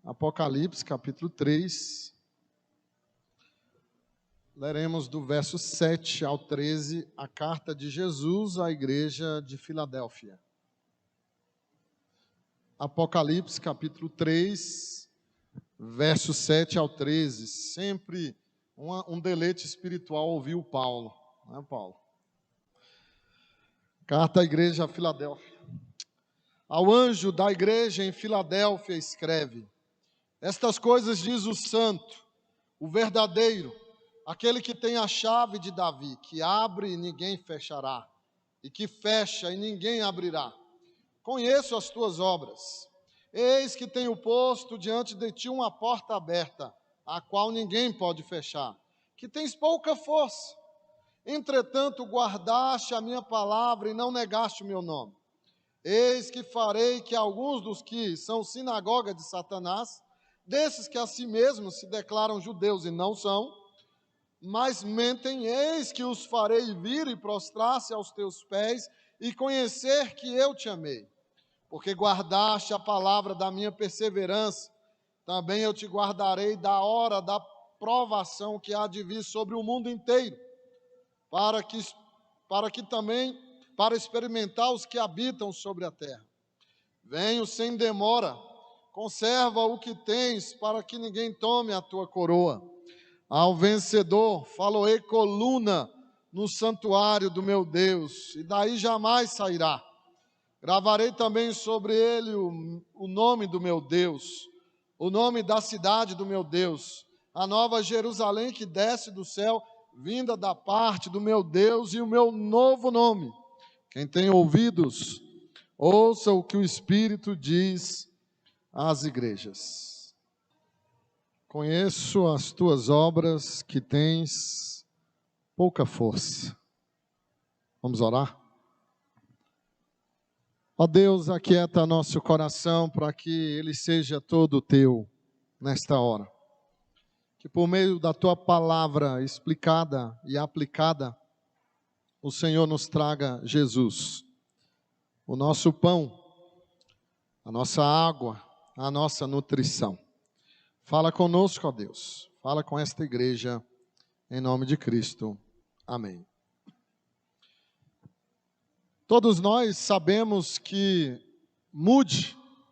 Apocalipse, capítulo 3. Leremos do verso 7 ao 13, a carta de Jesus à igreja de Filadélfia. Apocalipse, capítulo 3, verso 7 ao 13. Sempre um deleite espiritual ouvir o Paulo, não é, Paulo? Carta à igreja a Filadélfia. Ao anjo da igreja em Filadélfia escreve: estas coisas diz o santo, o verdadeiro, aquele que tem a chave de Davi, que abre e ninguém fechará, e que fecha e ninguém abrirá. Conheço as tuas obras. Eis que tenho posto diante de ti uma porta aberta, a qual ninguém pode fechar, que tens pouca força. Entretanto, guardaste a minha palavra e não negaste o meu nome. Eis que farei que alguns dos que são sinagoga de Satanás, desses que a si mesmos se declaram judeus e não são, mas mentem, eis que os farei vir e prostrar-se aos teus pés e conhecer que eu te amei. Porque guardaste a palavra da minha perseverança, também eu te guardarei da hora da provação que há de vir sobre o mundo inteiro, para experimentar os que habitam sobre a terra. Venho sem demora, conserva o que tens, para que ninguém tome a tua coroa. Ao vencedor, faloei coluna no santuário do meu Deus, e daí jamais sairá. Gravarei também sobre ele o nome do meu Deus, o nome da cidade do meu Deus, a nova Jerusalém que desce do céu, vinda da parte do meu Deus, e o meu novo nome. Quem tem ouvidos, ouça o que o Espírito diz às igrejas. Conheço as tuas obras, que tens pouca força. Vamos orar? Ó Deus, aquieta nosso coração para que ele seja todo teu nesta hora. Que por meio da tua palavra explicada e aplicada, o Senhor nos traga Jesus, o nosso pão, a nossa água, a nossa nutrição. Fala conosco, ó Deus. Fala com esta igreja, em nome de Cristo. Amém. Todos nós sabemos que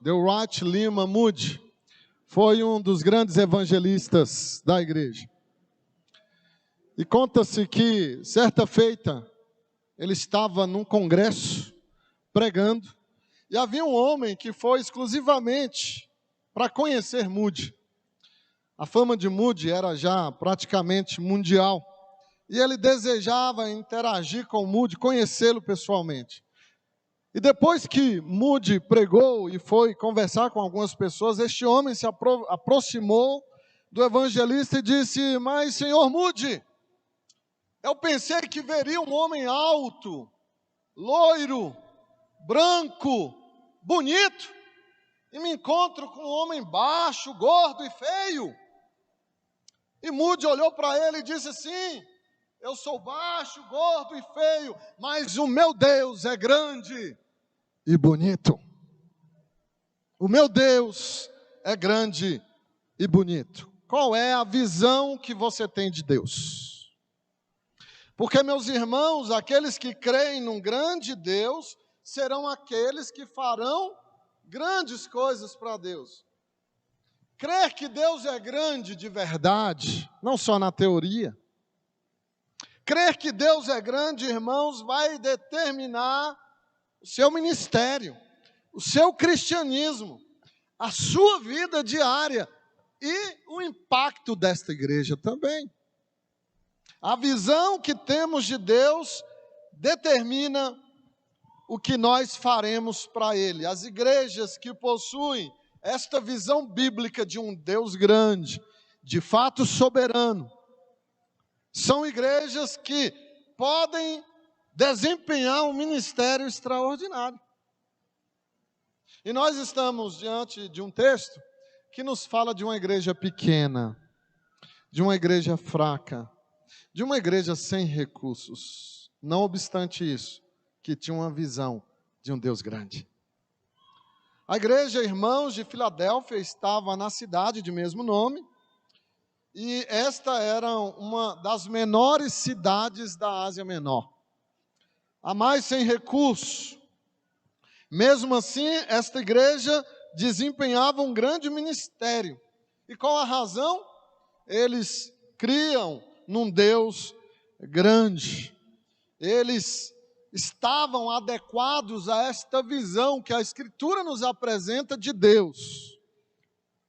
Delwright Lima Moody, foi um dos grandes evangelistas da igreja. E conta-se que, certa feita, ele estava num congresso, pregando, e havia um homem que foi exclusivamente para conhecer Moody. A fama de Moody era já praticamente mundial. E ele desejava interagir com Moody, conhecê-lo pessoalmente. E depois que Moody pregou e foi conversar com algumas pessoas, este homem se aproximou do evangelista e disse: mas, senhor Moody, eu pensei que veria um homem alto, loiro, branco, bonito, e me encontro com um homem baixo, gordo e feio. E Moody olhou para ele e disse assim: eu sou baixo, gordo e feio, mas o meu Deus é grande e bonito. O meu Deus é grande e bonito. Qual é a visão que você tem de Deus? Porque, meus irmãos, aqueles que creem num grande Deus serão aqueles que farão grandes coisas para Deus. Crer que Deus é grande de verdade, não só na teoria. Crer que Deus é grande, irmãos, vai determinar o seu ministério, o seu cristianismo, a sua vida diária e o impacto desta igreja também. A visão que temos de Deus determina o que nós faremos para Ele. As igrejas que possuem esta visão bíblica de um Deus grande, de fato soberano, são igrejas que podem desempenhar um ministério extraordinário. E nós estamos diante de um texto que nos fala de uma igreja pequena, de uma igreja fraca, de uma igreja sem recursos. Não obstante isso, que tinha uma visão de um Deus grande. A igreja Irmãos de Filadélfia estava na cidade de mesmo nome, e esta era uma das menores cidades da Ásia Menor. A mais sem recurso. Mesmo assim, esta igreja desempenhava um grande ministério. E qual a razão? Eles criam num Deus grande. Eles estavam adequados a esta visão que a Escritura nos apresenta de Deus,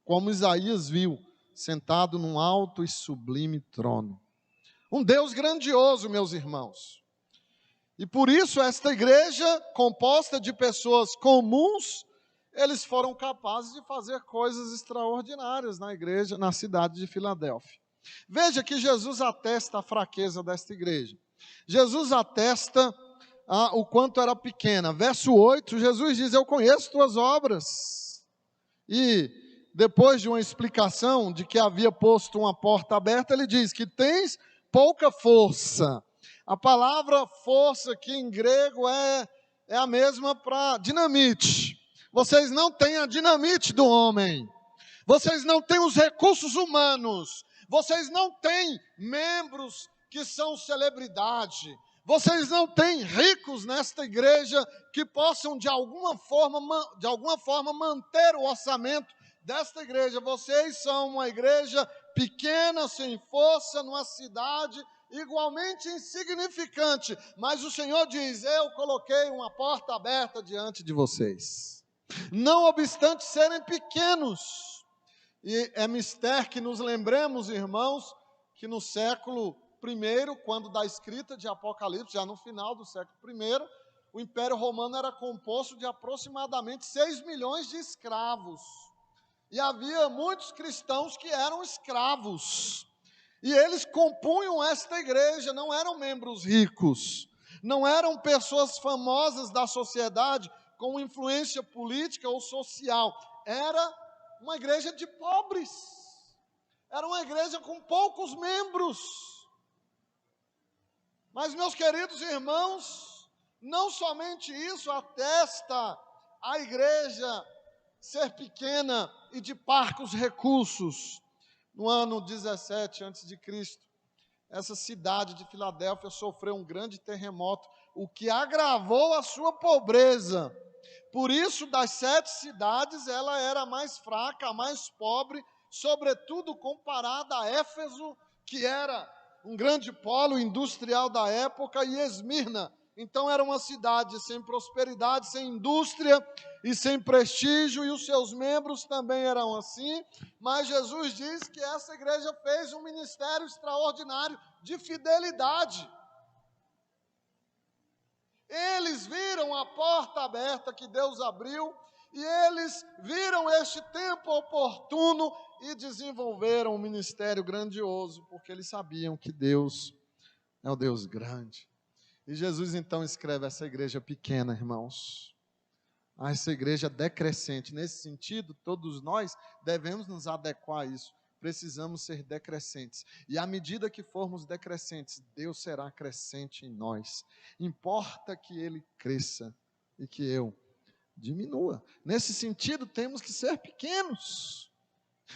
como Isaías viu, sentado num alto e sublime trono. Um Deus grandioso, meus irmãos. E por isso esta igreja, composta de pessoas comuns, eles foram capazes de fazer coisas extraordinárias na igreja, na cidade de Filadélfia. Veja que Jesus atesta a fraqueza desta igreja. Jesus atesta o quanto era pequena. Verso 8, Jesus diz: eu conheço tuas obras. E depois de uma explicação de que havia posto uma porta aberta, ele diz que tens pouca força. A palavra força aqui em grego é a mesma para dinamite. Vocês não têm a dinamite do homem. Vocês não têm os recursos humanos. Vocês não têm membros que são celebridade. Vocês não têm ricos nesta igreja que possam de alguma forma manter o orçamento desta igreja. Vocês são uma igreja pequena, sem força, numa cidade igualmente insignificante. Mas o Senhor diz: eu coloquei uma porta aberta diante de vocês. Não obstante serem pequenos. E é mister que nos lembremos, irmãos, que no século I, quando da escrita de Apocalipse, já no final do século I, o Império Romano era composto de aproximadamente 6 milhões de escravos. E havia muitos cristãos que eram escravos. E eles compunham esta igreja, não eram membros ricos, não eram pessoas famosas da sociedade com influência política ou social. Era uma igreja de pobres. Era uma igreja com poucos membros. Mas, meus queridos irmãos, não somente isso atesta a igreja ser pequena e de parcos recursos. No ano 17 a.C., essa cidade de Filadélfia sofreu um grande terremoto, o que agravou a sua pobreza. Por isso, das 7 cidades, ela era a mais fraca, a mais pobre, sobretudo comparada a Éfeso, que era um grande polo industrial da época, e Esmirna. Então era uma cidade sem prosperidade, sem indústria e sem prestígio, e os seus membros também eram assim. Mas Jesus diz que essa igreja fez um ministério extraordinário de fidelidade. Eles viram a porta aberta que Deus abriu, e eles viram este tempo oportuno e desenvolveram um ministério grandioso, porque eles sabiam que Deus é o Deus grande. E Jesus então escreve essa igreja pequena, irmãos, essa igreja decrescente. Nesse sentido, todos nós devemos nos adequar a isso. Precisamos ser decrescentes. E à medida que formos decrescentes, Deus será crescente em nós. Importa que Ele cresça e que eu diminua. Nesse sentido, temos que ser pequenos.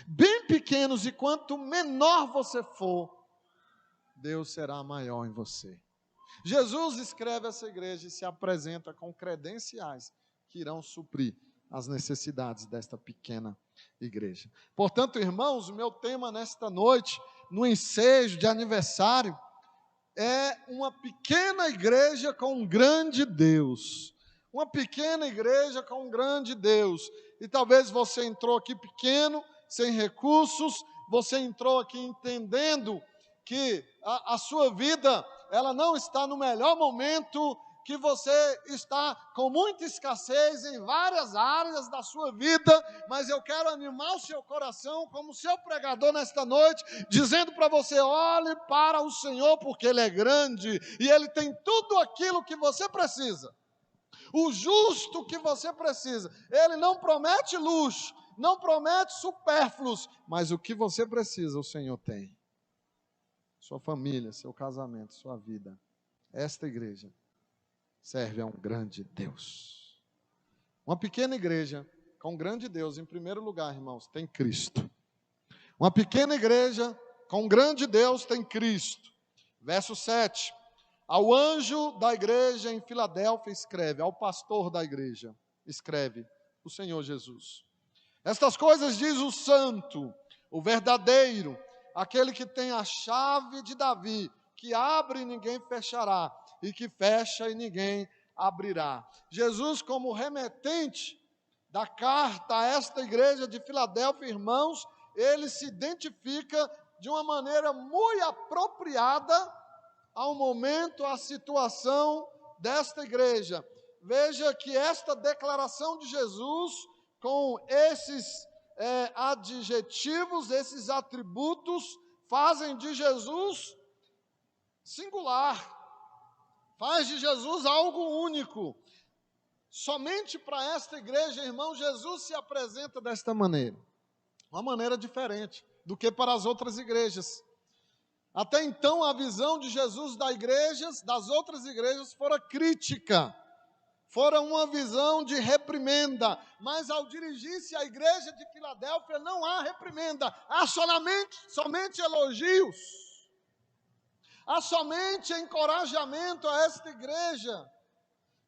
Bem pequenos, e quanto menor você for, Deus será maior em você. Jesus escreve essa igreja e se apresenta com credenciais que irão suprir as necessidades desta pequena igreja. Portanto, irmãos, o meu tema nesta noite, no ensejo de aniversário, é uma pequena igreja com um grande Deus. Uma pequena igreja com um grande Deus. E talvez você entrou aqui pequeno, sem recursos, você entrou aqui entendendo que a sua vida, ela não está no melhor momento, que você está com muita escassez em várias áreas da sua vida, mas eu quero animar o seu coração como seu pregador nesta noite, dizendo para você: olhe para o Senhor, porque Ele é grande, e Ele tem tudo aquilo que você precisa, o justo que você precisa. Ele não promete luxo, não promete supérfluos, mas o que você precisa, o Senhor tem. Sua família, seu casamento, sua vida. Esta igreja serve a um grande Deus. Uma pequena igreja com um grande Deus, em primeiro lugar, irmãos, tem Cristo. Uma pequena igreja com um grande Deus tem Cristo. Verso 7. Ao anjo da igreja em Filadélfia escreve, ao pastor da igreja escreve, o Senhor Jesus. Estas coisas diz o santo, o verdadeiro, aquele que tem a chave de Davi, que abre e ninguém fechará, e que fecha e ninguém abrirá. Jesus, como remetente da carta a esta igreja de Filadélfia, irmãos, ele se identifica de uma maneira muito apropriada ao momento, à situação desta igreja. Veja que esta declaração de Jesus, com esses adjetivos, esses atributos, fazem de Jesus singular, faz de Jesus algo único. Somente para esta igreja, irmão, Jesus se apresenta desta maneira, uma maneira diferente do que para as outras igrejas. Até então, a visão de Jesus das outras igrejas, fora crítica, fora uma visão de reprimenda, mas ao dirigir-se à igreja de Filadélfia, não há reprimenda, há somente elogios, há somente encorajamento a esta igreja.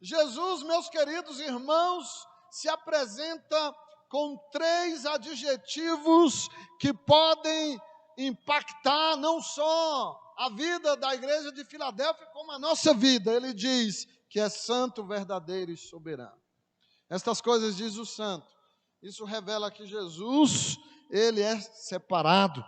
Jesus, meus queridos irmãos, se apresenta com 3 adjetivos que podem impactar não só a vida da igreja de Filadélfia, como a nossa vida. Ele diz que é santo, verdadeiro e soberano. Estas coisas diz o santo. Isso revela que Jesus, ele é separado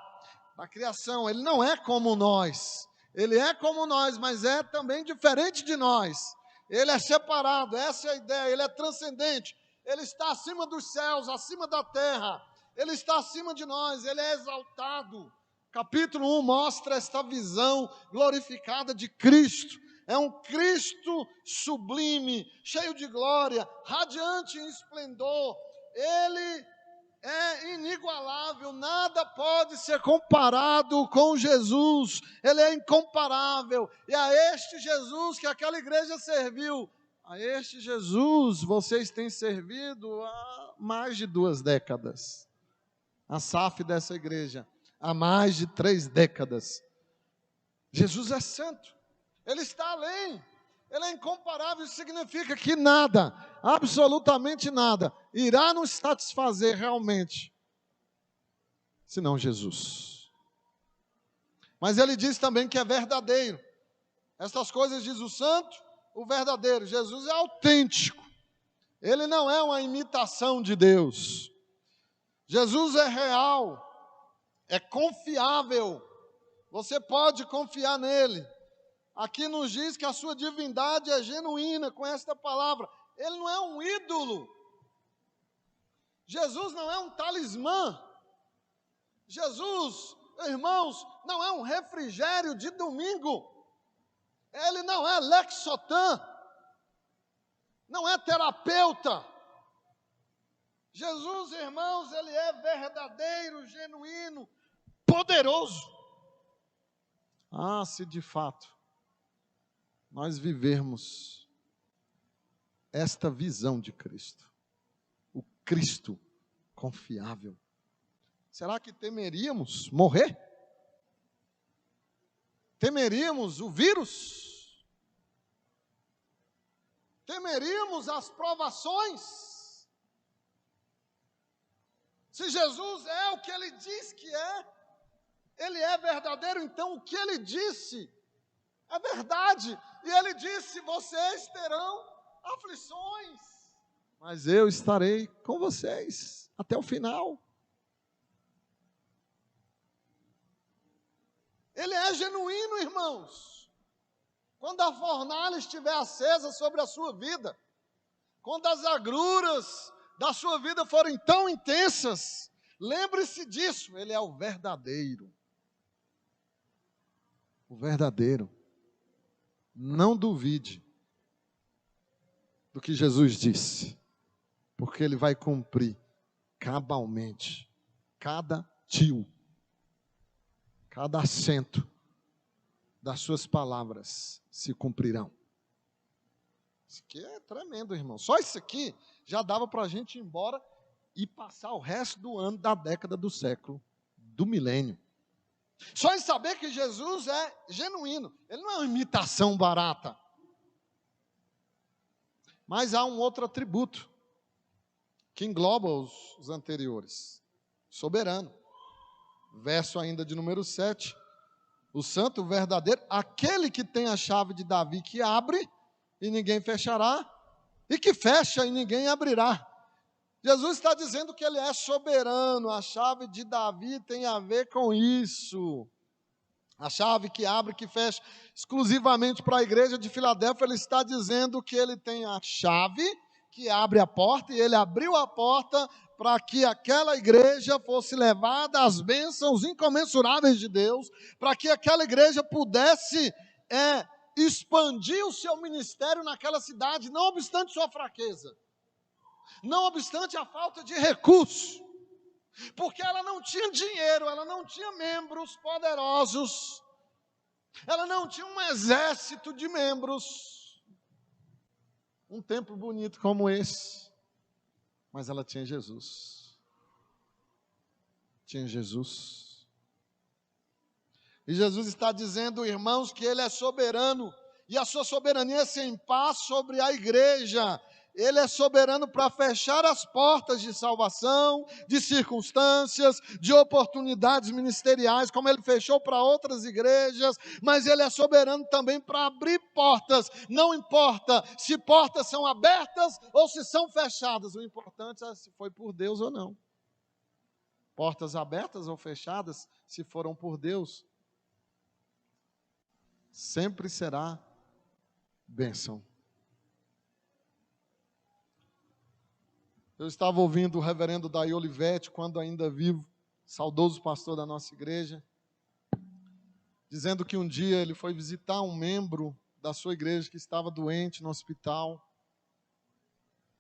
da criação. Ele não é como nós. Ele é como nós, mas é também diferente de nós. Ele é separado, essa é a ideia. Ele é transcendente. Ele está acima dos céus, acima da terra. Ele está acima de nós, ele é exaltado. Capítulo 1 mostra esta visão glorificada de Cristo. É um Cristo sublime, cheio de glória, radiante em esplendor. Ele é inigualável, nada pode ser comparado com Jesus. Ele é incomparável. E a este Jesus que aquela igreja serviu, a este Jesus vocês têm servido há mais de 2 décadas. A SAF dessa igreja, há mais de 3 décadas. Jesus é santo, ele está além, ele é incomparável. Isso significa que nada, absolutamente nada, irá nos satisfazer realmente, senão Jesus. Mas ele diz também que é verdadeiro. Estas coisas diz o santo, o verdadeiro. Jesus é autêntico, ele não é uma imitação de Deus. Jesus é real, é confiável, você pode confiar nele. Aqui nos diz que a sua divindade é genuína, com esta palavra. Ele não é um ídolo, Jesus não é um talismã, Jesus, irmãos, não é um refrigério de domingo, ele não é Lexotan, não é terapeuta. Jesus, irmãos, ele é verdadeiro, genuíno, poderoso. Se de fato nós vivermos esta visão de Cristo, o Cristo confiável, será que temeríamos morrer? Temeríamos o vírus? Temeríamos as provações? Se Jesus é o que ele diz que é, ele é verdadeiro, então o que ele disse é verdade. E ele disse: vocês terão aflições, mas eu estarei com vocês até o final. Ele é genuíno, irmãos. Quando a fornalha estiver acesa sobre a sua vida, quando as agruras da sua vida forem tão intensas, lembre-se disso, ele é o verdadeiro. O verdadeiro. Não duvide do que Jesus disse, porque ele vai cumprir cabalmente cada tio, cada acento das suas palavras se cumprirão. Isso aqui é tremendo, irmão. Só isso aqui já dava para a gente ir embora e passar o resto do ano, da década, do século, do milênio. Só em saber que Jesus é genuíno. Ele não é uma imitação barata. Mas há um outro atributo que engloba os anteriores. Soberano. Verso ainda de número 7. O santo, o verdadeiro, aquele que tem a chave de Davi, que abre e ninguém fechará, e que fecha e ninguém abrirá. Jesus está dizendo que ele é soberano. A chave de Davi tem a ver com isso. A chave que abre, que fecha, exclusivamente para a igreja de Filadélfia, ele está dizendo que ele tem a chave que abre a porta, e ele abriu a porta para que aquela igreja fosse levada às bênçãos incomensuráveis de Deus, para que aquela igreja pudesse expandir o seu ministério naquela cidade, não obstante sua fraqueza, não obstante a falta de recursos, porque ela não tinha dinheiro, ela não tinha membros poderosos, ela não tinha um exército de membros, um templo bonito como esse, mas ela tinha Jesus. Tinha Jesus. E Jesus está dizendo, irmãos, que Ele é soberano, e a sua soberania se impassa sobre a igreja. Ele é soberano para fechar as portas de salvação, de circunstâncias, de oportunidades ministeriais, como Ele fechou para outras igrejas, mas Ele é soberano também para abrir portas. Não importa se portas são abertas ou se são fechadas, o importante é se foi por Deus ou não. Portas abertas ou fechadas, se foram por Deus, sempre será bênção. Eu estava ouvindo o reverendo Daí Olivetti, quando ainda vivo, saudoso pastor da nossa igreja, dizendo que um dia ele foi visitar um membro da sua igreja que estava doente no hospital,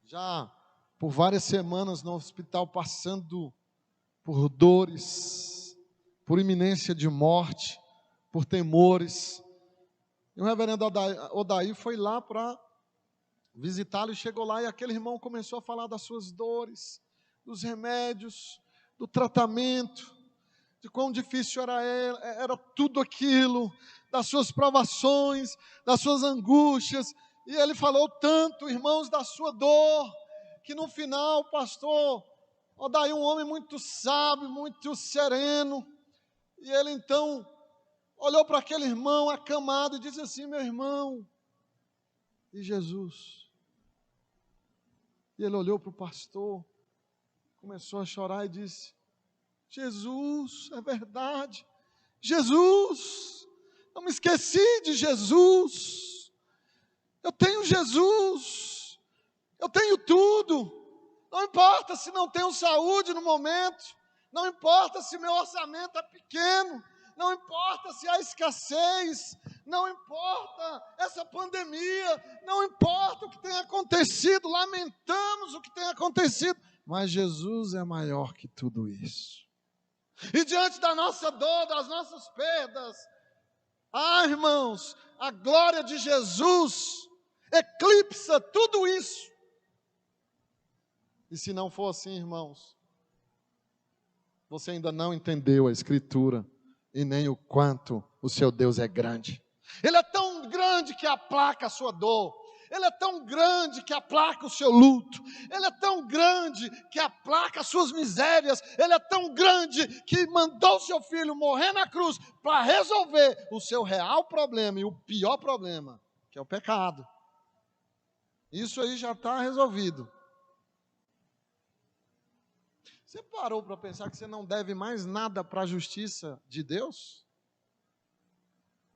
já por várias semanas no hospital, passando por dores, por iminência de morte, por temores. E o reverendo Odaí foi lá para visitá-lo, e chegou lá e aquele irmão começou a falar das suas dores, dos remédios, do tratamento, de quão difícil era tudo aquilo, das suas provações, das suas angústias, e ele falou tanto, irmãos, da sua dor, que no final o pastor Odaí, um homem muito sábio, muito sereno, e ele então olhou para aquele irmão acamado e disse assim: meu irmão, e Jesus? E ele olhou para o pastor, começou a chorar e disse: Jesus, é verdade, Jesus, eu me esqueci de Jesus, eu tenho Jesus, eu tenho tudo, não importa se não tenho saúde no momento, não importa se meu orçamento é pequeno, não importa se há escassez, não importa essa pandemia, não importa o que tenha acontecido, lamentamos o que tenha acontecido, mas Jesus é maior que tudo isso. E diante da nossa dor, das nossas perdas, irmãos, a glória de Jesus eclipsa tudo isso. E se não for assim, irmãos, você ainda não entendeu a Escritura e nem o quanto o seu Deus é grande. Ele é tão grande que aplaca a sua dor. Ele é tão grande que aplaca o seu luto. Ele é tão grande que aplaca as suas misérias. Ele é tão grande que mandou seu filho morrer na cruz para resolver o seu real problema e o pior problema, que é o pecado. Isso aí já está resolvido. Você parou para pensar que você não deve mais nada para a justiça de Deus?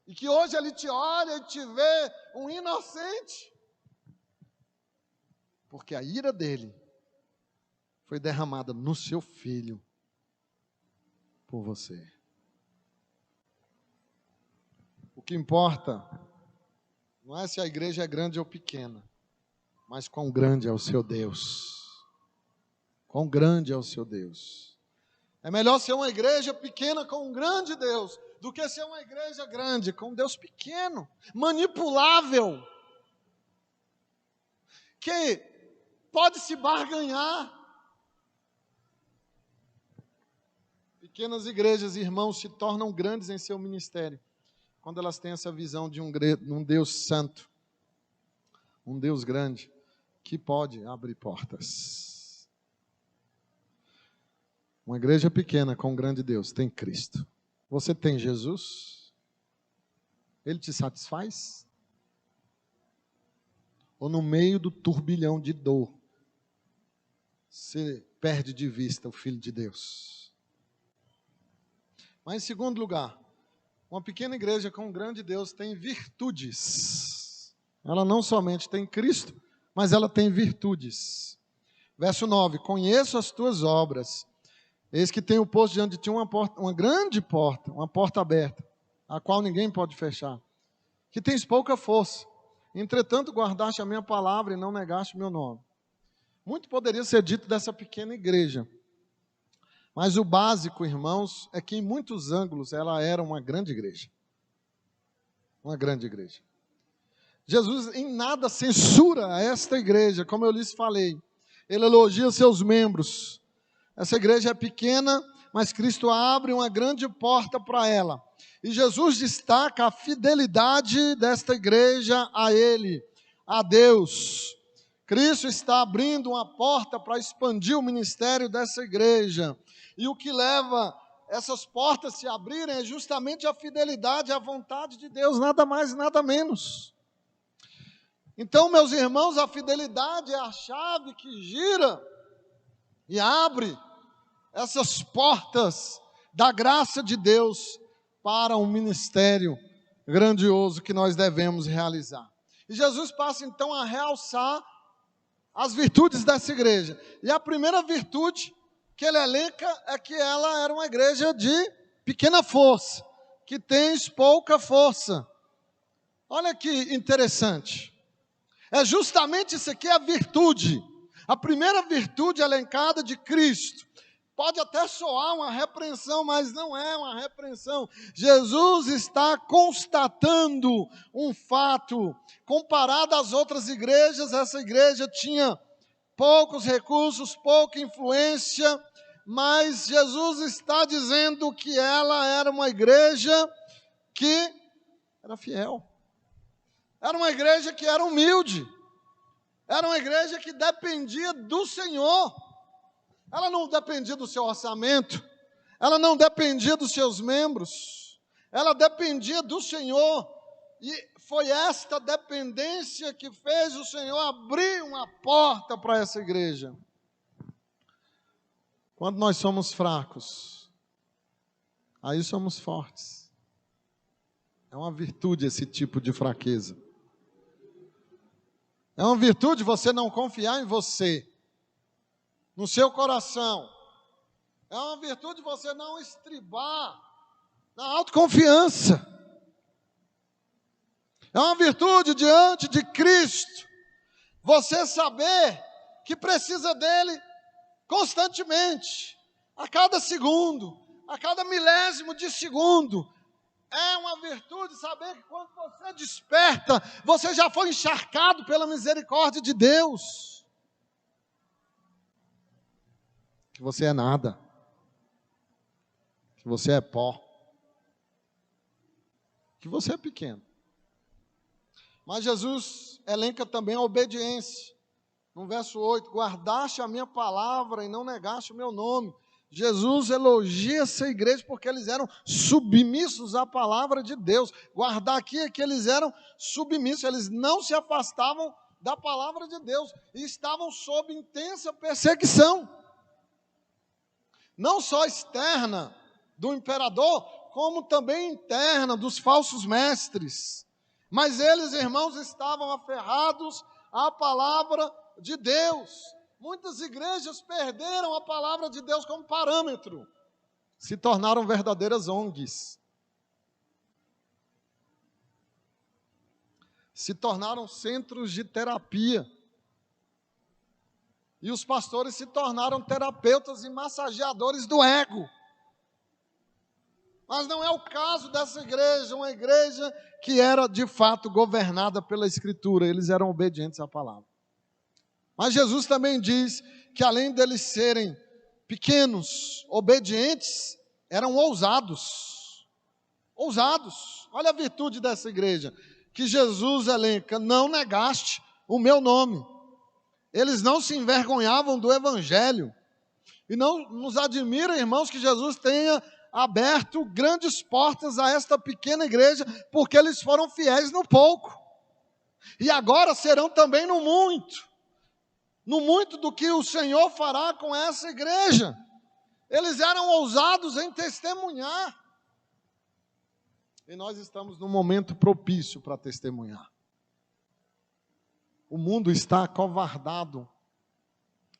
E que hoje Ele te olha e te vê um inocente? Porque a ira dele foi derramada no seu filho por você. O que importa não é se a igreja é grande ou pequena, mas quão grande é o seu Deus. Quão grande é o seu Deus. É melhor ser uma igreja pequena com um grande Deus do que ser uma igreja grande com um Deus pequeno, manipulável, que pode se barganhar. Pequenas igrejas, irmãos, se tornam grandes em seu ministério quando elas têm essa visão de um Deus santo, um Deus grande, que pode abrir portas. Uma igreja pequena com um grande Deus tem Cristo. Você tem Jesus? Ele te satisfaz? Ou no meio do turbilhão de dor, você perde de vista o Filho de Deus? Mas em segundo lugar, uma pequena igreja com um grande Deus tem virtudes. Ela não somente tem Cristo, mas ela tem virtudes. Verso 9, conheço as tuas obras. Eis que tenho posto diante de ti uma grande porta, uma porta aberta, a qual ninguém pode fechar. Que tens pouca força. Entretanto, guardaste a minha palavra e não negaste o meu nome. Muito poderia ser dito dessa pequena igreja. Mas o básico, irmãos, é que em muitos ângulos ela era uma grande igreja. Uma grande igreja. Jesus em nada censura esta igreja, como eu lhes falei. Ele elogia seus membros. Essa igreja é pequena, mas Cristo abre uma grande porta para ela. E Jesus destaca a fidelidade desta igreja a Ele, a Deus. Cristo está abrindo uma porta para expandir o ministério dessa igreja. E o que leva essas portas a se abrirem é justamente a fidelidade à vontade de Deus, nada mais e nada menos. Então, meus irmãos, a fidelidade é a chave que gira e abre essas portas da graça de Deus para um ministério grandioso que nós devemos realizar. E Jesus passa então a realçar as virtudes dessa igreja. E a primeira virtude que ele elenca é que ela era uma igreja de pequena força, que tens pouca força. Olha que interessante. É justamente isso aqui a virtude. A primeira virtude elencada de Cristo. Pode até soar uma repreensão, mas não é uma repreensão. Jesus está constatando um fato. Comparado às outras igrejas, essa igreja tinha poucos recursos, pouca influência, mas Jesus está dizendo que ela era uma igreja que era fiel. Era uma igreja que era humilde. Era uma igreja que dependia do Senhor. Ela não dependia do seu orçamento, ela não dependia dos seus membros, ela dependia do Senhor, e foi esta dependência que fez o Senhor abrir uma porta para essa igreja. Quando nós somos fracos, aí somos fortes. É uma virtude esse tipo de fraqueza. É uma virtude você não confiar em você, no seu coração. É uma virtude você não estribar na autoconfiança. É uma virtude diante de Cristo você saber que precisa dele constantemente, a cada segundo, a cada milésimo de segundo. É uma virtude saber que quando você desperta, você já foi encharcado pela misericórdia de Deus. Que você é nada, que você é pó, que você é pequeno. Mas Jesus elenca também a obediência. No verso 8, guardaste a minha palavra e não negaste o meu nome. Jesus elogia essa igreja porque eles eram submissos à palavra de Deus. Guardar aqui é que eles eram submissos, eles não se afastavam da palavra de Deus e estavam sob intensa perseguição. Não só externa do imperador, como também interna dos falsos mestres. Mas eles, irmãos, estavam aferrados à palavra de Deus. Muitas igrejas perderam a palavra de Deus como parâmetro. Se tornaram verdadeiras ONGs. Se tornaram centros de terapia. E os pastores se tornaram terapeutas e massageadores do ego. Mas não é o caso dessa igreja, uma igreja que era de fato governada pela Escritura, eles eram obedientes à palavra. Mas Jesus também diz que além deles serem pequenos, obedientes, eram ousados. Ousados. Olha a virtude dessa igreja, que Jesus elenca: não negaste o meu nome. Eles não se envergonhavam do evangelho. E não nos admira, irmãos, que Jesus tenha aberto grandes portas a esta pequena igreja, porque eles foram fiéis no pouco. E agora serão também no muito. No muito do que o Senhor fará com essa igreja. Eles eram ousados em testemunhar. E nós estamos num momento propício para testemunhar. O mundo está acovardado,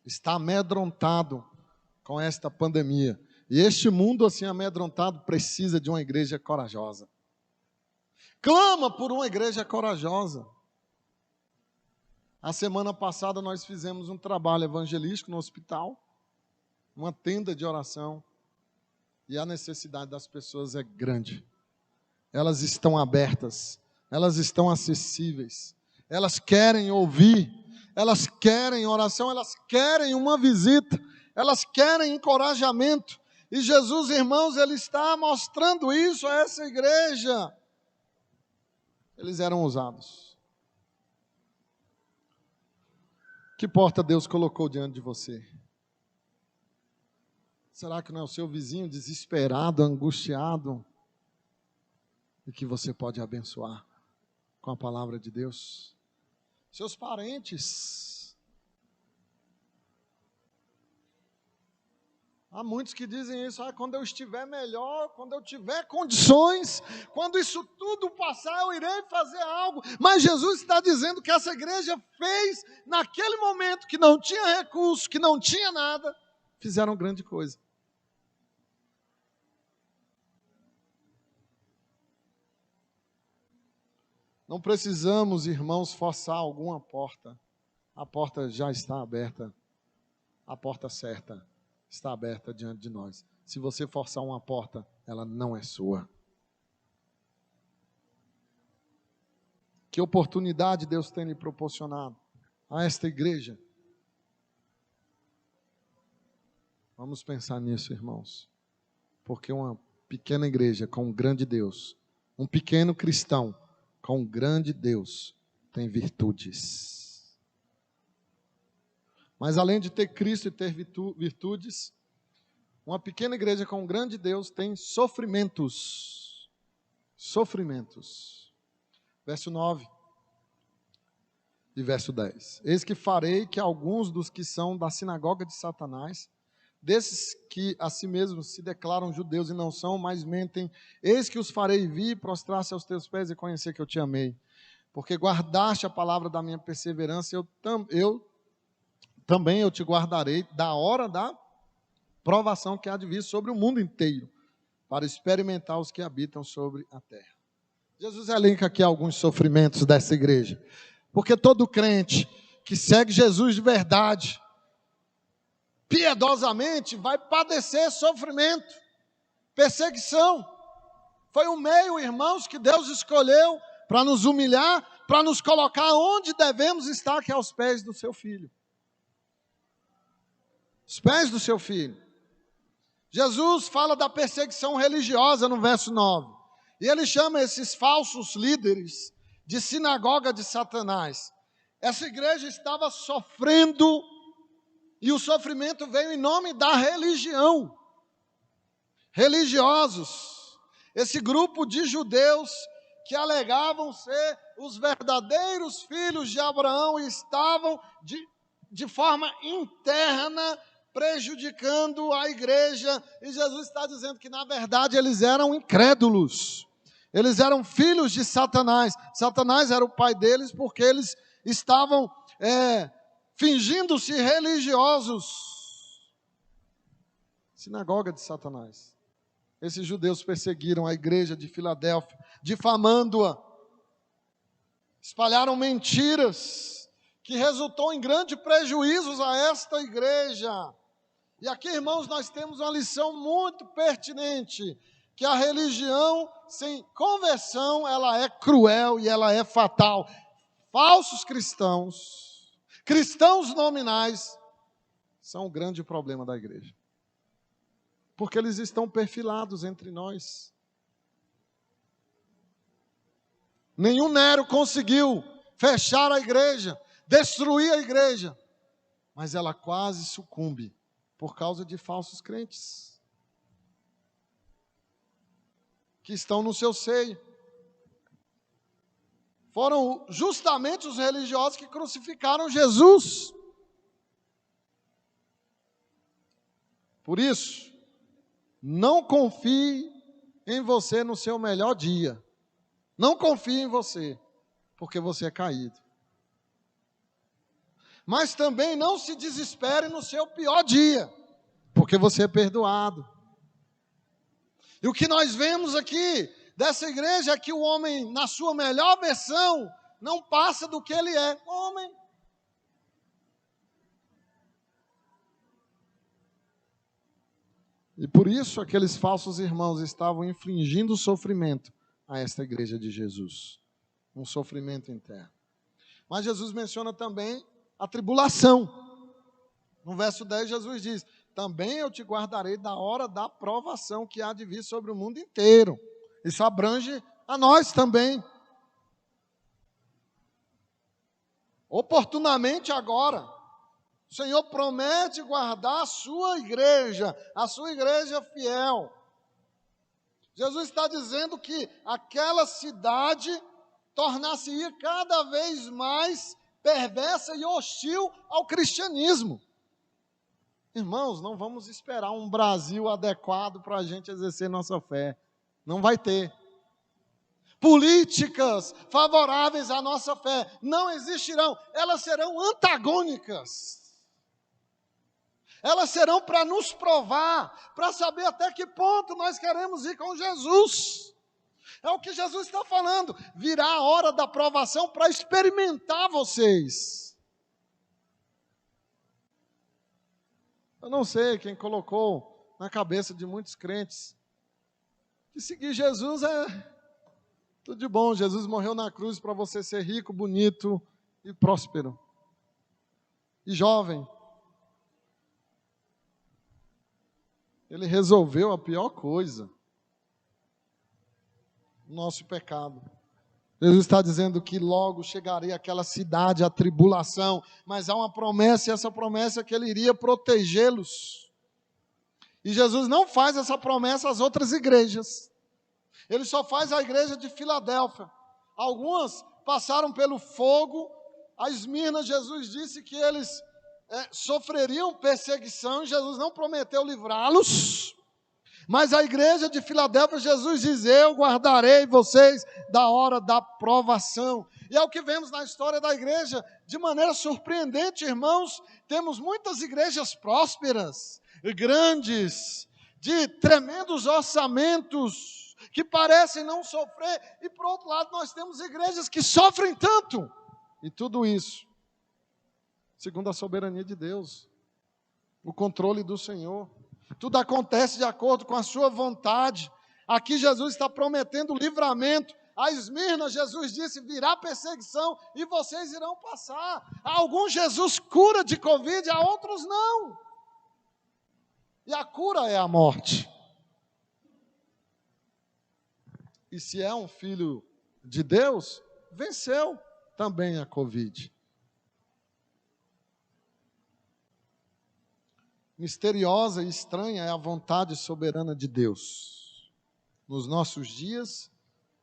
está amedrontado com esta pandemia. E este mundo assim amedrontado precisa de uma igreja corajosa. Clama por uma igreja corajosa. A semana passada nós fizemos um trabalho evangelístico no hospital, uma tenda de oração, e a necessidade das pessoas é grande. Elas estão abertas, elas estão acessíveis, elas querem ouvir, elas querem oração, elas querem uma visita, elas querem encorajamento. E Jesus, irmãos, Ele está mostrando isso a essa igreja. Eles eram ousados. Que porta Deus colocou diante de você? Será que não é o seu vizinho desesperado, angustiado, e que você pode abençoar com a palavra de Deus? Seus parentes. Há muitos que dizem isso: quando eu estiver melhor, quando eu tiver condições, quando isso tudo passar, eu irei fazer algo. Mas Jesus está dizendo que essa igreja fez, naquele momento que não tinha recurso, que não tinha nada, fizeram grande coisa. Não precisamos, irmãos, forçar alguma porta. A porta já está aberta. A porta certa está aberta diante de nós. Se você forçar uma porta, ela não é sua. Que oportunidade Deus tem lhe proporcionado a esta igreja? Vamos pensar nisso, irmãos. Porque uma pequena igreja com um grande Deus, um pequeno cristão com um grande Deus, tem virtudes. Mas além de ter Cristo e ter virtudes, uma pequena igreja com um grande Deus tem sofrimentos. Sofrimentos. Verso 9 e verso 10. Eis que farei que alguns dos que são da sinagoga de Satanás, desses que a si mesmos se declaram judeus e não são, mas mentem, eis que os farei vir e prostrar-se aos teus pés e conhecer que eu te amei. Porque guardaste a palavra da minha perseverança, também eu te guardarei da hora da provação que há de vir sobre o mundo inteiro, para experimentar os que habitam sobre a terra. Jesus elenca aqui alguns sofrimentos dessa igreja, porque todo crente que segue Jesus de verdade, piedosamente, vai padecer sofrimento, perseguição. Foi o meio, irmãos, que Deus escolheu para nos humilhar, para nos colocar onde devemos estar, que é aos pés do seu Filho. Os pés do seu Filho. Jesus fala da perseguição religiosa no verso 9. E ele chama esses falsos líderes de sinagoga de Satanás. Essa igreja estava sofrendo, e o sofrimento veio em nome da religião. Religiosos. Esse grupo de judeus que alegavam ser os verdadeiros filhos de Abraão e estavam de forma interna prejudicando a igreja. E Jesus está dizendo que na verdade eles eram incrédulos. Eles eram filhos de Satanás. Satanás era o pai deles porque eles estavam fingindo-se religiosos. Sinagoga de Satanás. Esses judeus perseguiram a igreja de Filadélfia, difamando-a. Espalharam mentiras, que resultou em grandes prejuízos a esta igreja. E aqui, irmãos, nós temos uma lição muito pertinente, que a religião sem conversão, ela é cruel e ela é fatal. Falsos cristãos, cristãos nominais, são o grande problema da igreja. porque eles estão perfilados entre nós. Nenhum Nero conseguiu fechar a igreja, destruir a igreja, mas ela quase sucumbe por causa de falsos crentes que estão no seu seio. Foram justamente os religiosos que crucificaram Jesus. Por isso, não confie em você no seu melhor dia. Não confie em você, porque você é caído. Mas também não se desespere no seu pior dia, porque você é perdoado. E o que nós vemos aqui dessa igreja é que o homem, na sua melhor versão, não passa do que ele é, homem. E por isso aqueles falsos irmãos estavam infligindo sofrimento a esta igreja de Jesus. Um sofrimento interno. Mas Jesus menciona também a tribulação. No verso 10 Jesus diz: também eu te guardarei da hora da provação que há de vir sobre o mundo inteiro. Isso abrange a nós também. Oportunamente agora, o Senhor promete guardar a sua igreja fiel. Jesus está dizendo que aquela cidade tornar-se-ia cada vez mais perversa e hostil ao cristianismo. Irmãos, não vamos esperar um Brasil adequado para a gente exercer nossa fé. Não vai ter. Políticas favoráveis à nossa fé não existirão. Elas serão antagônicas. Elas serão para nos provar, para saber até que ponto nós queremos ir com Jesus. É o que Jesus está falando. Virá a hora da provação para experimentar vocês. Eu não sei quem colocou na cabeça de muitos crentes que seguir Jesus é tudo de bom. Jesus morreu na cruz para você ser rico, bonito e próspero. E jovem. Ele resolveu a pior coisa. O nosso pecado. Jesus está dizendo que logo chegaria aquela cidade, a tribulação. Mas há uma promessa, e essa promessa é que ele iria protegê-los. E Jesus não faz essa promessa às outras igrejas. Ele só faz à igreja de Filadélfia. Algumas passaram pelo fogo. A Esmirna, Jesus disse que eles sofreriam perseguição. Jesus não prometeu livrá-los. Mas a igreja de Filadélfia, Jesus diz: eu guardarei vocês da hora da provação. E é o que vemos na história da igreja. De maneira surpreendente, irmãos, temos muitas igrejas prósperas, grandes, de tremendos orçamentos, que parecem não sofrer, e por outro lado nós temos igrejas que sofrem tanto, e tudo isso, segundo a soberania de Deus, o controle do Senhor, tudo acontece de acordo com a sua vontade. Aqui Jesus está prometendo livramento. A Esmirna, Jesus disse: virá perseguição e vocês irão passar. A alguns Jesus cura de Covid, a outros não. E a cura é a morte. E se é um filho de Deus, venceu também a Covid. Misteriosa e estranha é a vontade soberana de Deus. Nos nossos dias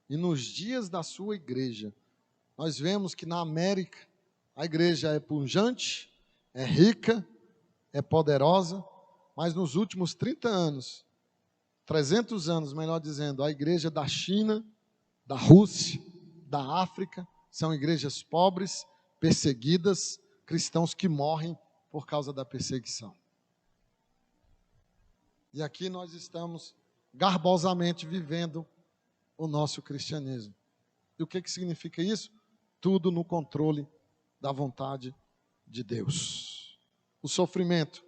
e nos dias da sua igreja. Nós vemos que na América a igreja é pujante, é rica, é poderosa, mas nos últimos 30 anos, 300 anos, melhor dizendo, a igreja da China, da Rússia, da África, são igrejas pobres, perseguidas, cristãos que morrem por causa da perseguição. E aqui nós estamos garbosamente vivendo o nosso cristianismo. E o que significa isso? Tudo no controle da vontade de Deus. O sofrimento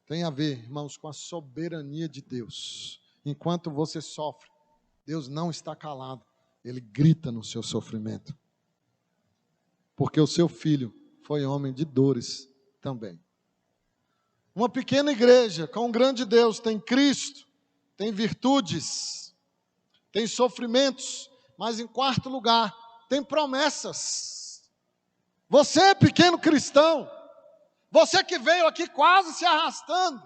tem a ver, irmãos, com a soberania de Deus. Enquanto você sofre, Deus não está calado. Ele grita no seu sofrimento. Porque o seu filho foi homem de dores também. Uma pequena igreja com um grande Deus tem Cristo, tem virtudes, tem sofrimentos, mas em quarto lugar, tem promessas. Você, pequeno cristão, você que veio aqui quase se arrastando,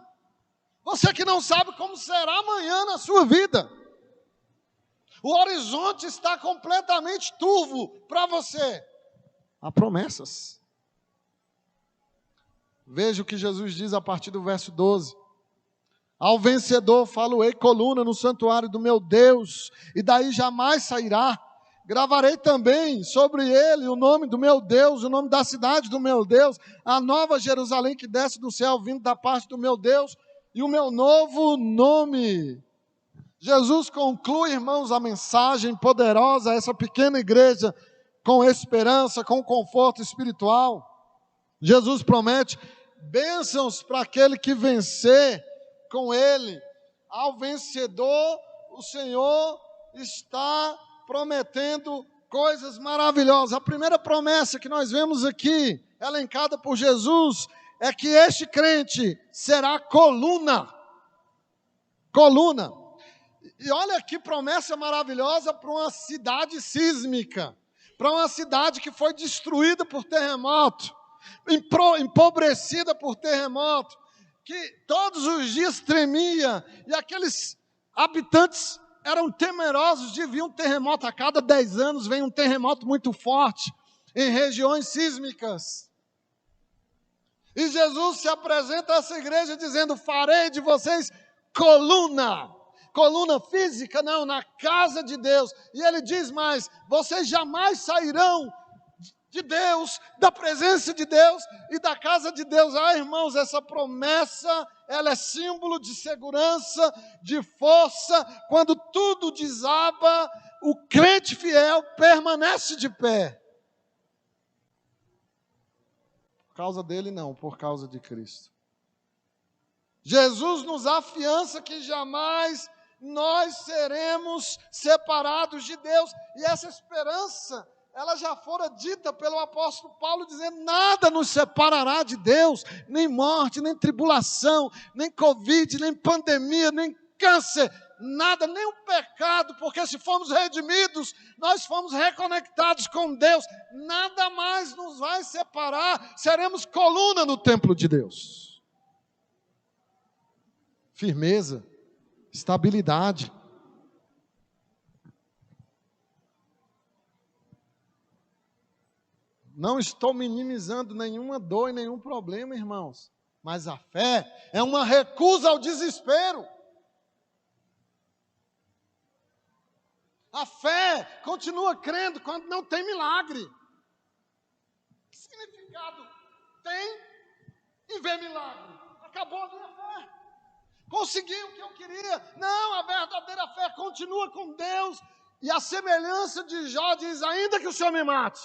você que não sabe como será amanhã na sua vida, o horizonte está completamente turvo para você. Há promessas. Veja o que Jesus diz a partir do verso 12. Ao vencedor falo-ei coluna no santuário do meu Deus, e daí jamais sairá. Gravarei também sobre ele o nome do meu Deus, o nome da cidade do meu Deus, a nova Jerusalém que desce do céu, vindo da parte do meu Deus, e o meu novo nome. Jesus conclui, irmãos, a mensagem poderosa a essa pequena igreja, com esperança, com conforto espiritual. Jesus promete bênçãos para aquele que vencer com ele. Ao vencedor, o Senhor está prometendo coisas maravilhosas. A primeira promessa que nós vemos aqui, elencada por Jesus, é que este crente será coluna. Coluna. E olha que promessa maravilhosa para uma cidade sísmica, para uma cidade que foi destruída por terremoto, empobrecida por terremoto, que todos os dias tremia, e aqueles habitantes eram temerosos de vir um terremoto. A cada 10 anos vem um terremoto muito forte em regiões sísmicas. E Jesus se apresenta a essa igreja dizendo: farei de vocês coluna. Coluna física, não, na casa de Deus. E ele diz mais: vocês jamais sairão de Deus, da presença de Deus e da casa de Deus. Ah, irmãos, essa promessa, ela é símbolo de segurança, de força. Quando tudo desaba, o crente fiel permanece de pé. Por causa dele não, por causa de Cristo. Jesus nos afiança que jamais nós seremos separados de Deus. E essa esperança, ela já fora dita pelo apóstolo Paulo, dizendo: nada nos separará de Deus, nem morte, nem tribulação, nem Covid, nem pandemia, nem câncer, nada, nem o pecado, porque se formos redimidos, nós fomos reconectados com Deus, nada mais nos vai separar, seremos coluna no templo de Deus. Firmeza, estabilidade. Não estou minimizando nenhuma dor e nenhum problema, irmãos, mas a fé é uma recusa ao desespero. A fé continua crendo quando não tem milagre. Que significado tem em ver milagre? Acabou a minha fé. Consegui o que eu queria. Não, a verdadeira fé continua com Deus. E a semelhança de Jó diz: ainda que o Senhor me mate,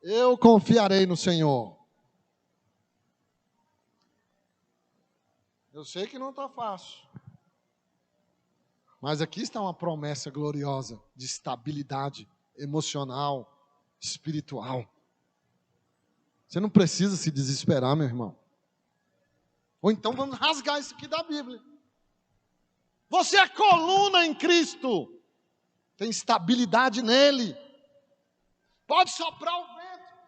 eu confiarei no Senhor. Eu sei que não está fácil. Mas aqui está uma promessa gloriosa de estabilidade emocional, espiritual. Você não precisa se desesperar, meu irmão. Ou então vamos rasgar isso aqui da Bíblia. Você é coluna em Cristo. Tem estabilidade nele. Pode soprar o vento.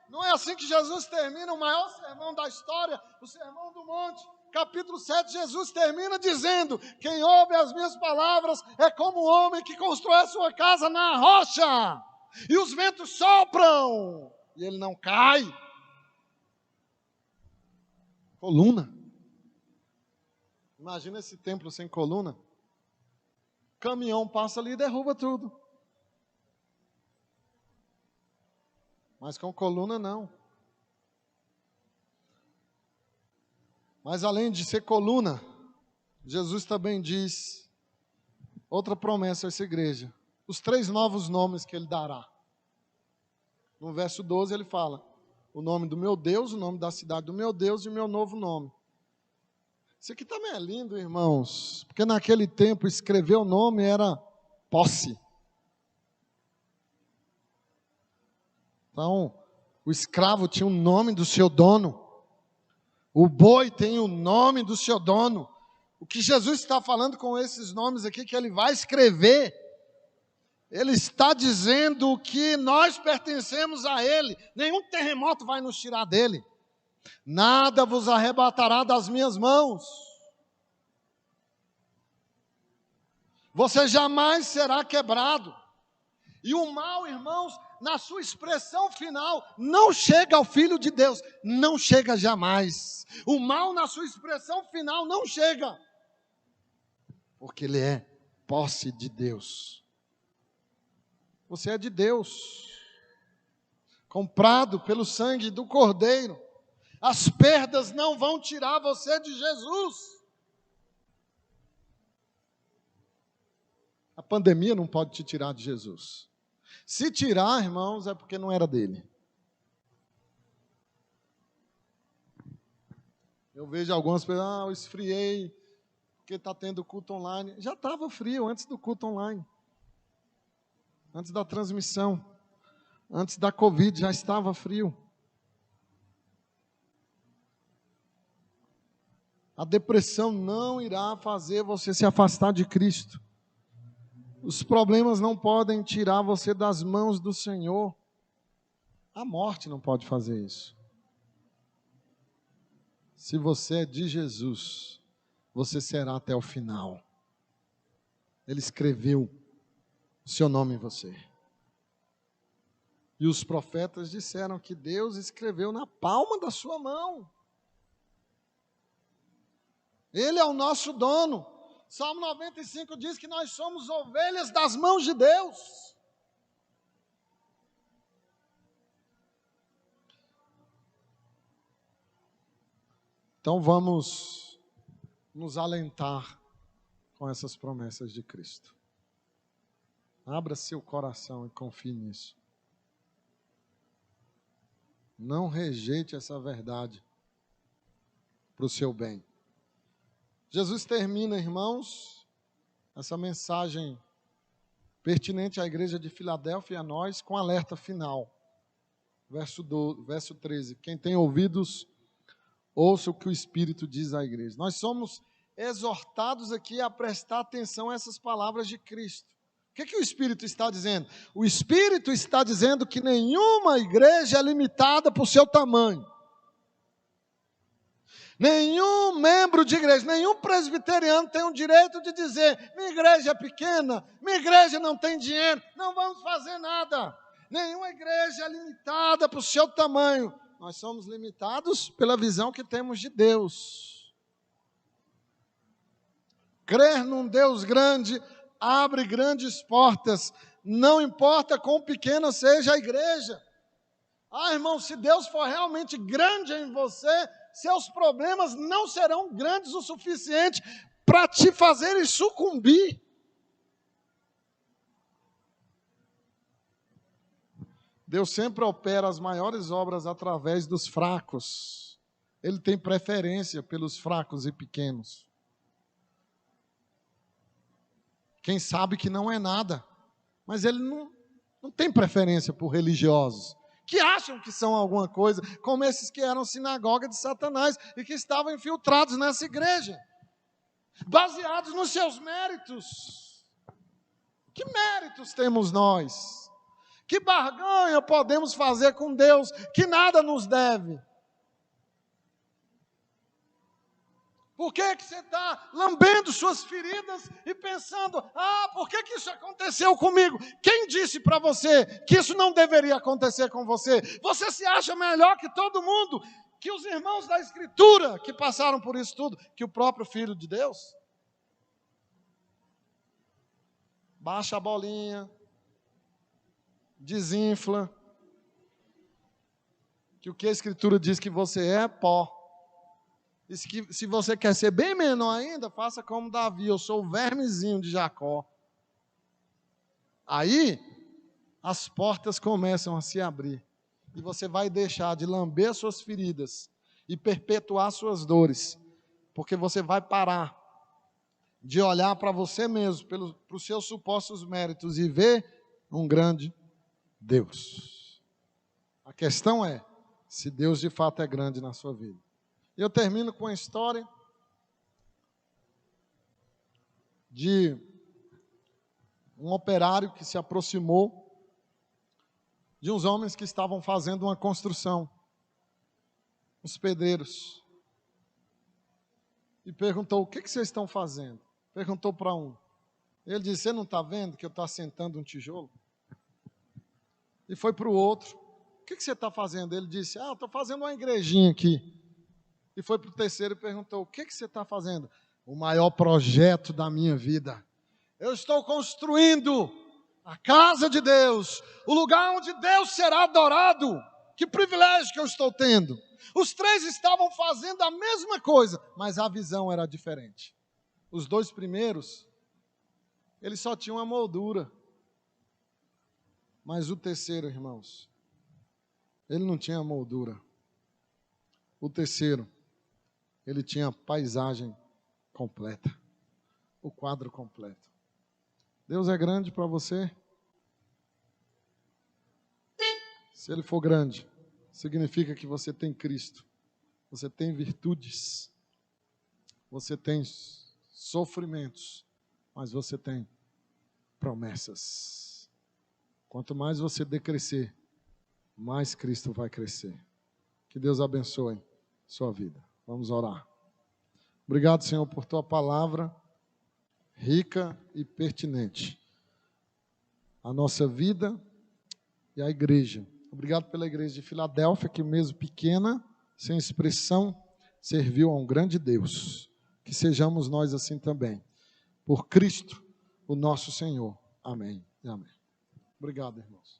Não é assim que Jesus termina o maior sermão da história, o Sermão do Monte. Capítulo 7, Jesus termina dizendo: quem ouve as minhas palavras é como um homem que constrói a sua casa na rocha, e os ventos sopram, e ele não cai. Coluna. Imagina esse templo sem coluna. Caminhão passa ali e derruba tudo. Mas com coluna não. Mas além de ser coluna, Jesus também diz outra promessa a essa igreja: os 3 novos nomes que ele dará. No verso 12 ele fala: o nome do meu Deus, o nome da cidade do meu Deus e o meu novo nome. Isso aqui também é lindo, irmãos, porque naquele tempo escrever o nome era posse. Então, o escravo tinha o nome do seu dono. O boi tem o nome do seu dono. O que Jesus está falando com esses nomes aqui, que ele vai escrever, ele está dizendo que nós pertencemos a ele. Nenhum terremoto vai nos tirar dele. Nada vos arrebatará das minhas mãos. Você jamais será quebrado. E o mal, irmãos, na sua expressão final, não chega ao Filho de Deus. Não chega jamais. O mal na sua expressão final não chega. Porque ele é posse de Deus. Você é de Deus. Comprado pelo sangue do Cordeiro. As perdas não vão tirar você de Jesus. A pandemia não pode te tirar de Jesus. Se tirar, irmãos, é porque não era dele. Eu vejo algumas pessoas, eu esfriei, porque está tendo culto online. Já estava frio antes do culto online. Antes da transmissão. Antes da Covid já estava frio. A depressão não irá fazer você se afastar de Cristo. Os problemas não podem tirar você das mãos do Senhor. A morte não pode fazer isso. Se você é de Jesus, você será até o final. Ele escreveu o seu nome em você. E os profetas disseram que Deus escreveu na palma da sua mão. Ele é o nosso dono. Salmo 95 diz que nós somos ovelhas das mãos de Deus. Então vamos nos alentar com essas promessas de Cristo. Abra seu coração e confie nisso. Não rejeite essa verdade para o seu bem. Jesus termina, irmãos, essa mensagem pertinente à igreja de Filadélfia e a nós, com alerta final. Verso 13. Quem tem ouvidos, ouça o que o Espírito diz à igreja. Nós somos exortados aqui a prestar atenção a essas palavras de Cristo. O que o Espírito está dizendo? O Espírito está dizendo que nenhuma igreja é limitada por seu tamanho. Nenhum membro de igreja, nenhum presbiteriano tem o direito de dizer: minha igreja é pequena, minha igreja não tem dinheiro, não vamos fazer nada. Nenhuma igreja é limitada por seu tamanho. Nós somos limitados pela visão que temos de Deus. Crer num Deus grande abre grandes portas, não importa quão pequena seja a igreja. Irmão, se Deus for realmente grande em você, seus problemas não serão grandes o suficiente para te fazerem sucumbir. Deus sempre opera as maiores obras através dos fracos. Ele tem preferência pelos fracos e pequenos. Quem sabe que não é nada, mas ele não tem preferência por religiosos, que acham que são alguma coisa, como esses que eram sinagoga de Satanás e que estavam infiltrados nessa igreja, baseados nos seus méritos. Que méritos temos nós? Que barganha podemos fazer com Deus que nada nos deve? Por que você está lambendo suas feridas e pensando: por que isso aconteceu comigo? Quem disse para você que isso não deveria acontecer com você? Você se acha melhor que todo mundo, que os irmãos da Escritura que passaram por isso tudo, que o próprio Filho de Deus? Baixa a bolinha, desinfla, que o que a Escritura diz que você é pó. E se você quer ser bem menor ainda, faça como Davi: eu sou o vermezinho de Jacó. Aí, as portas começam a se abrir. E você vai deixar de lamber suas feridas e perpetuar suas dores. Porque você vai parar de olhar para você mesmo, para os seus supostos méritos, e ver um grande Deus. A questão é se Deus de fato é grande na sua vida. E eu termino com a história de um operário que se aproximou de uns homens que estavam fazendo uma construção, os pedreiros, e perguntou: o que vocês estão fazendo? Perguntou para um. Ele disse: você não está vendo que eu estou assentando um tijolo? E foi para o outro: o que você está fazendo? Ele disse: eu estou fazendo uma igrejinha aqui. E foi para o terceiro e perguntou: o que você está fazendo? O maior projeto da minha vida. Eu estou construindo a casa de Deus, o lugar onde Deus será adorado. Que privilégio que eu estou tendo. Os três estavam fazendo a mesma coisa, mas a visão era diferente. Os dois primeiros, eles só tinham uma moldura. Mas o terceiro, irmãos, ele não tinha moldura. O terceiro, ele tinha a paisagem completa, o quadro completo. Deus é grande para você? Se Ele for grande, significa que você tem Cristo, você tem virtudes, você tem sofrimentos, mas você tem promessas. Quanto mais você decrescer, mais Cristo vai crescer. Que Deus abençoe sua vida. Vamos orar. Obrigado, Senhor, por tua palavra rica e pertinente à nossa vida e à igreja. Obrigado pela igreja de Filadélfia, que mesmo pequena, sem expressão, serviu a um grande Deus. Que sejamos nós assim também. Por Cristo, o nosso Senhor. Amém e amém. Obrigado, irmãos.